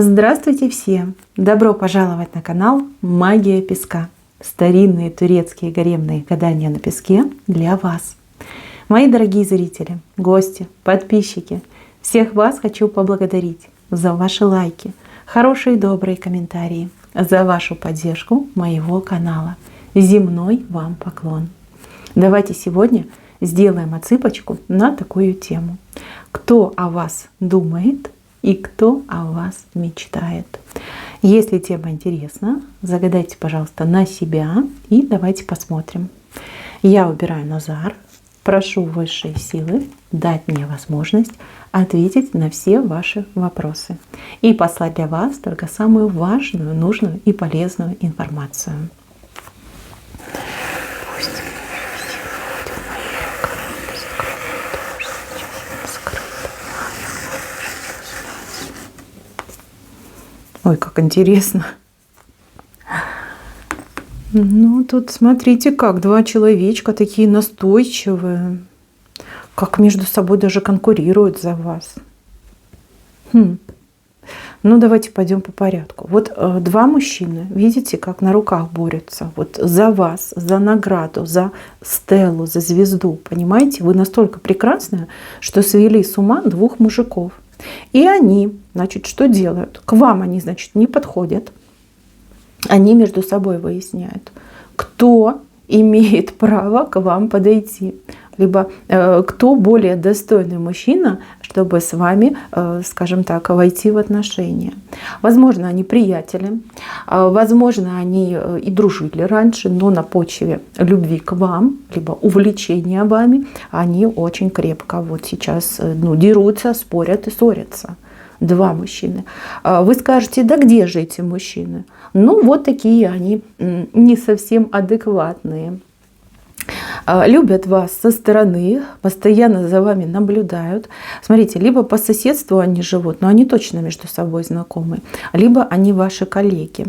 Здравствуйте все! Добро пожаловать на канал Магия Песка. Старинные турецкие гаремные гадания на песке для вас. Мои дорогие зрители, гости, подписчики, всех вас хочу поблагодарить за ваши лайки, хорошие и добрые комментарии, за вашу поддержку моего канала. Земной вам поклон. Давайте сегодня сделаем отсыпочку на такую тему. Кто о вас думает и кто о вас мечтает? Если тема интересна, загадайте, пожалуйста, на себя и давайте посмотрим. Я убираю Назар, прошу высшие силы дать мне возможность ответить на все ваши вопросы и послать для вас только самую важную, нужную и полезную информацию. Ой, как интересно. Ну, тут смотрите, как два человечка такие настойчивые, как между собой даже конкурируют за вас. Ну, давайте пойдем по порядку. Вот два мужчины, видите, как на руках борются. Вот за вас, за награду, за стелу, за звезду. Понимаете, вы настолько прекрасны, что свели с ума двух мужиков. И они, значит, что делают? К вам они, значит, не подходят. Они между собой выясняют, кто имеет право к вам подойти. Либо кто более достойный мужчина, чтобы с вами, скажем так, войти в отношения. Возможно, они приятели, возможно, они и дружили раньше, но на почве любви к вам, либо увлечения вами, они очень крепко вот сейчас дерутся, спорят и ссорятся. Два мужчины. Вы скажете, да где же эти мужчины? Ну, вот такие они не совсем адекватные. Любят вас со стороны, постоянно за вами наблюдают. Смотрите, либо по соседству они живут, но они точно между собой знакомы, либо они ваши коллеги.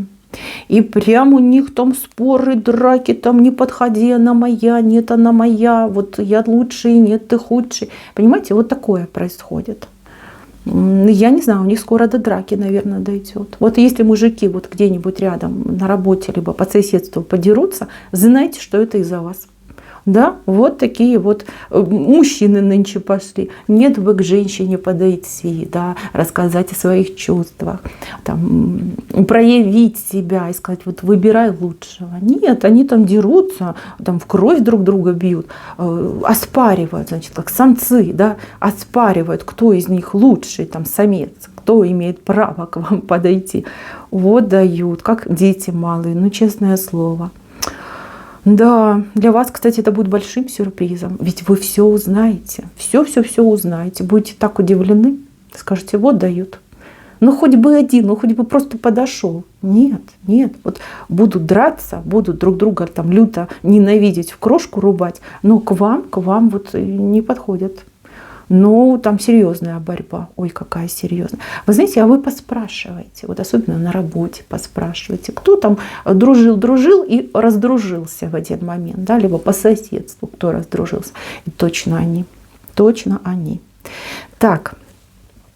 И прям у них там споры, драки, там не подходи, она моя, нет, она моя, вот я лучший, нет, ты худший. Понимаете, вот такое происходит. Я не знаю, у них скоро до драки, наверное, дойдет. Вот если мужики вот где-нибудь рядом на работе, либо по соседству подерутся, знайте, что это из-за вас. Да, вот такие вот мужчины нынче пошли. Нет, вы к женщине подойти, да, рассказать о своих чувствах, там, проявить себя и сказать, вот выбирай лучшего. Нет, они там дерутся, там в кровь друг друга бьют, оспаривают, значит, как самцы, да, оспаривают, кто из них лучший, там, самец, кто имеет право к вам подойти. Вот дают, как дети малые, ну, честное слово. Да, для вас, кстати, это будет большим сюрпризом, ведь вы все узнаете, все узнаете, будете так удивлены, скажете, вот дают. Ну хоть бы один, ну хоть бы просто подошел. Нет, вот будут драться, будут друг друга там люто ненавидеть, в крошку рубать, но к вам вот не подходят. Ну, там серьезная борьба. Ой, какая серьезная. Вы знаете, а вы поспрашиваете, вот особенно на работе поспрашиваете, кто там дружил и раздружился в один момент, да, либо по соседству кто раздружился. И точно они. Так.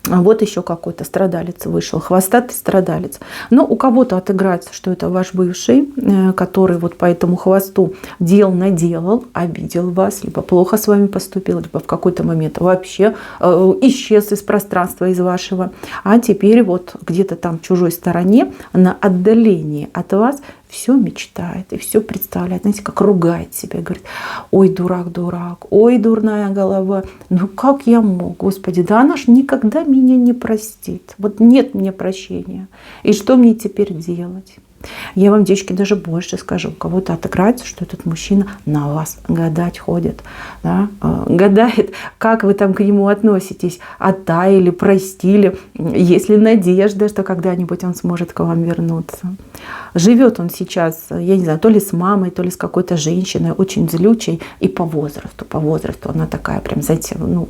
Вот еще какой-то страдалец вышел, хвостатый страдалец. Но у кого-то отыграется, что это ваш бывший, который вот по этому хвосту дел наделал, обидел вас, либо плохо с вами поступил, либо в какой-то момент вообще исчез из пространства, из вашего. А теперь вот где-то там в чужой стороне, на отдалении от вас, все мечтает и все представляет, знаете, как ругает себя, говорит, ой, дурак, ой, дурная голова, ну как я мог, Господи, да она ж никогда меня не простит, вот нет мне прощения, и что мне теперь делать? Я вам, девочки, даже больше скажу, у кого-то отыграется, что этот мужчина на вас гадать ходит, да? Гадает, как вы там к нему относитесь, оттаяли, простили, есть ли надежда, что когда-нибудь он сможет к вам вернуться. Живет он сейчас, я не знаю, то ли с мамой, то ли с какой-то женщиной, очень злючей, и по возрасту она такая прям, знаете, ну,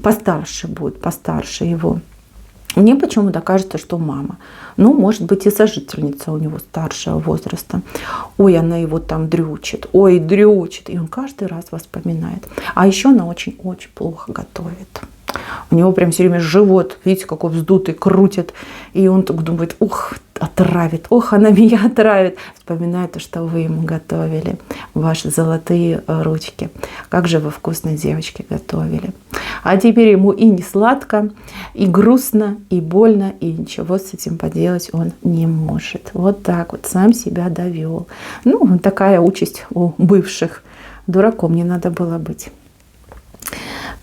постарше будет, постарше его. Мне почему-то кажется, что мама. Ну, может быть, и сожительница у него старшего возраста. Ой, она его там дрючит. Ой, дрючит. И он каждый раз вспоминает. А еще она очень-очень плохо готовит. У него прям все время живот, видите, какой вздутый, крутит. И он так думает, ух, отравит, ох, она меня отравит. Вспоминает то, что вы ему готовили, ваши золотые ручки. Как же вы вкусно, девочки, готовили. А теперь ему и не сладко, и грустно, и больно, и ничего с этим поделать он не может. Вот так вот сам себя довел. Ну, такая участь у бывших. Дураком не надо было быть.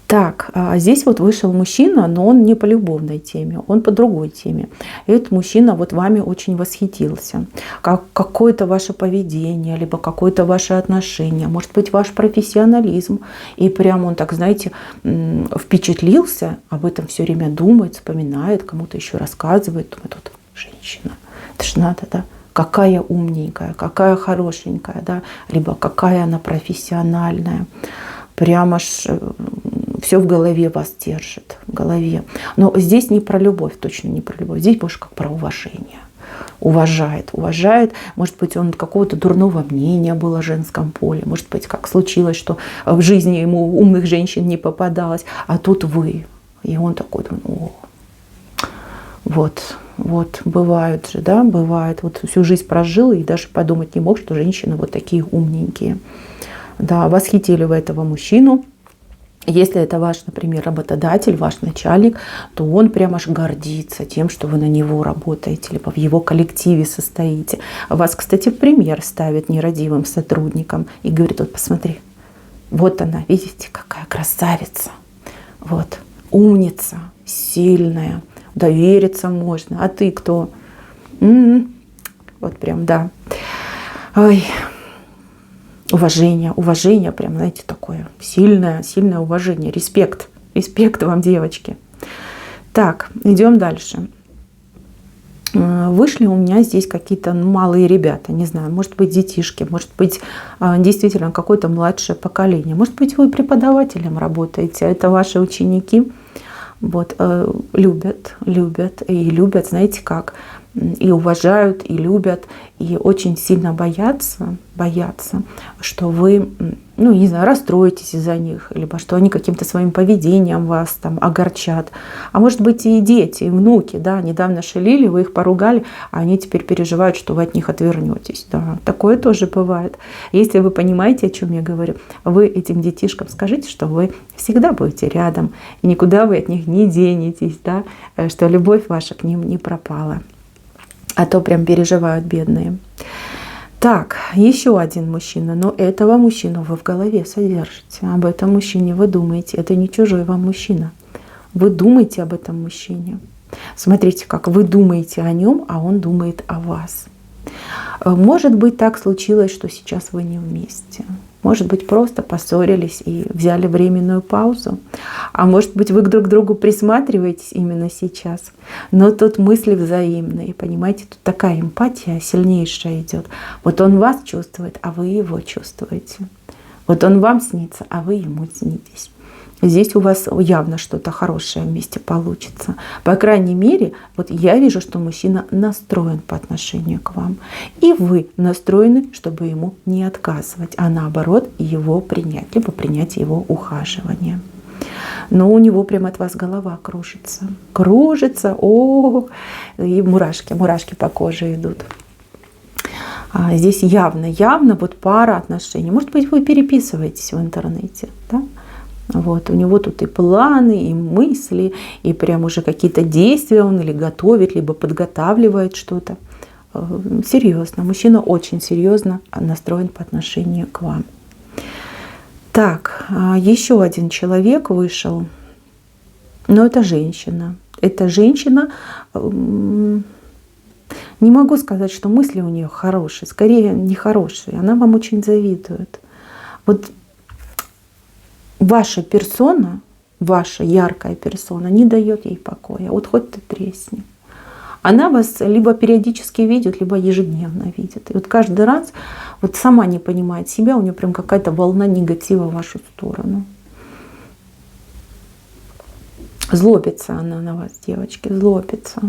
Так, здесь вот вышел мужчина, но он не по любовной теме, он по другой теме. И этот мужчина вот вами очень восхитился. Какое-то ваше поведение, либо какое-то ваше отношение, может быть, ваш профессионализм. И прям он так, знаете, впечатлился, об этом все время думает, вспоминает, кому-то еще рассказывает. Думает, вот женщина, это ж надо, да? Какая умненькая, какая хорошенькая, да? Либо какая она профессиональная. Прямо аж все в голове вас держит, в голове. Но здесь не про любовь, точно не про любовь. Здесь больше как про уважение. Уважает. Может быть, он какого-то дурного мнения был о женском поле. Может быть, как случилось, что в жизни ему умных женщин не попадалось. А тут вы. И он такой, о, вот, бывает же, да, бывает. Вот всю жизнь прожил и даже подумать не мог, что женщины вот такие умненькие. Да, восхитили вы этого мужчину. Если это ваш, например, работодатель, ваш начальник, то он прямо аж гордится тем, что вы на него работаете, либо в его коллективе состоите. Вас, кстати, в пример ставит нерадивым сотрудникам и говорит, вот посмотри, вот она, видите, какая красавица, вот, умница, сильная, довериться можно. А ты кто? Вот прям, да. Ой. Уважение, прям, знаете, такое сильное уважение, респект вам, девочки. Так, идем дальше. Вышли у меня здесь какие-то малые ребята, не знаю, может быть, детишки, может быть, действительно какое-то младшее поколение, может быть, вы преподавателем работаете, это ваши ученики, вот, любят, знаете как, и уважают, и любят, и очень сильно боятся, что вы, ну, не знаю, расстроитесь из-за них, либо что они каким-то своим поведением вас там огорчат. А может быть, и дети, и внуки, да, недавно шалили, вы их поругали, а они теперь переживают, что вы от них отвернетесь. Да, такое тоже бывает. Если вы понимаете, о чем я говорю, вы этим детишкам скажите, что вы всегда будете рядом, и никуда вы от них не денетесь, да, что любовь ваша к ним не пропала. А то прям переживают бедные. Так, еще один мужчина. Но этого мужчину вы в голове содержите. Об этом мужчине вы думаете. Это не чужой вам мужчина. Вы думаете об этом мужчине. Смотрите, как вы думаете о нем, а он думает о вас. Может быть, так случилось, что сейчас вы не вместе. Может быть, просто поссорились и взяли временную паузу. А может быть, вы друг к другу присматриваетесь именно сейчас. Но тут мысли взаимные. Понимаете, тут такая эмпатия сильнейшая идет. Вот он вас чувствует, а вы его чувствуете. Вот он вам снится, а вы ему снитесь. Здесь у вас явно что-то хорошее вместе получится. По крайней мере, вот я вижу, что мужчина настроен по отношению к вам. И вы настроены, чтобы ему не отказывать, а наоборот его принять, либо принять его ухаживание. Но у него прям от вас голова кружится. И мурашки по коже идут. Здесь явно вот пара отношений. Может быть, вы переписываетесь в интернете, да? Вот, у него тут и планы, и мысли, и прям уже какие-то действия он или готовит, либо подготавливает что-то. Серьезно, мужчина очень серьезно настроен по отношению к вам. Так, еще один человек вышел, но это женщина. Эта женщина, не могу сказать, что мысли у нее хорошие, скорее нехорошие. Она вам очень завидует. Вот ваша персона, ваша яркая персона не дает ей покоя. Вот хоть ты тресни. Она вас либо периодически видит, либо ежедневно видит. И вот каждый раз вот сама не понимает себя, у нее прям какая-то волна негатива в вашу сторону. Злобится она на вас, девочки, злобится.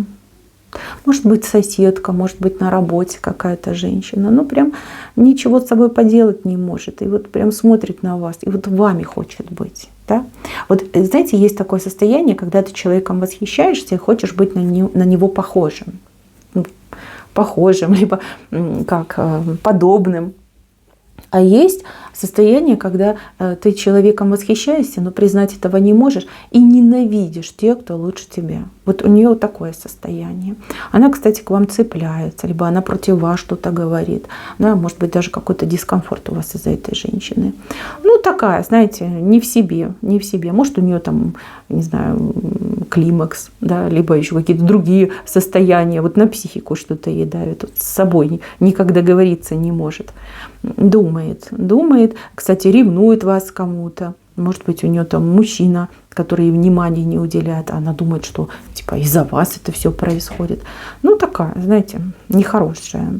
Может быть, соседка, может быть, на работе какая-то женщина. Ну, прям ничего с собой поделать не может. И вот прям смотрит на вас, и вот вами хочет быть. Да? Вот, знаете, есть такое состояние, когда ты человеком восхищаешься и хочешь быть на него похожим. Похожим, либо как подобным. А есть состояние, когда ты человеком восхищаешься, но признать этого не можешь и ненавидишь тех, кто лучше тебя. Вот у нее вот такое состояние. Она, кстати, к вам цепляется, либо она против вас что-то говорит. Да, может быть, даже какой-то дискомфорт у вас из-за этой женщины. Ну, такая, знаете, не в себе, не в себе. Может, у нее там, не знаю, климакс, да, либо еще какие-то другие состояния. Вот на психику что-то ей давит. Вот с собой никак договориться не может. Думает, кстати, ревнует вас к кому-то. Может быть, у нее там мужчина, который ей внимания не уделяет, а она думает, что типа из-за вас это все происходит. Ну, такая, знаете, нехорошая.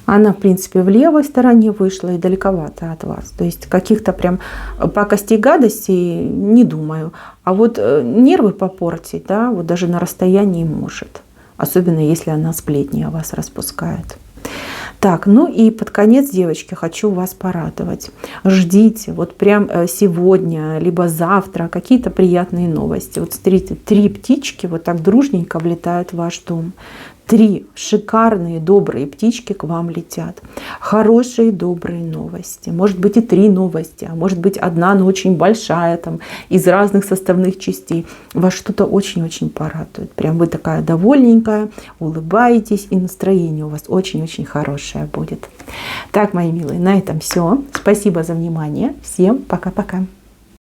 Она, в принципе, в левой стороне вышла и далековато от вас. То есть каких-то прям пакостей, гадостей не думаю. А вот нервы попортить, да, вот даже на расстоянии может. Особенно если она сплетни о вас распускает. Так, ну и под конец, девочки, хочу вас порадовать. Ждите вот прям сегодня, либо завтра какие-то приятные новости. Вот смотрите, 3 птички вот так дружненько влетают в ваш дом. 3 шикарные, добрые птички к вам летят. Хорошие, добрые новости. Может быть и 3 новости, а может быть одна, но очень большая, там, из разных составных частей. Вас что-то очень-очень порадует. Прям вы такая довольненькая, улыбаетесь, и настроение у вас очень-очень хорошее будет. Так, мои милые, на этом все. Спасибо за внимание. Всем пока-пока.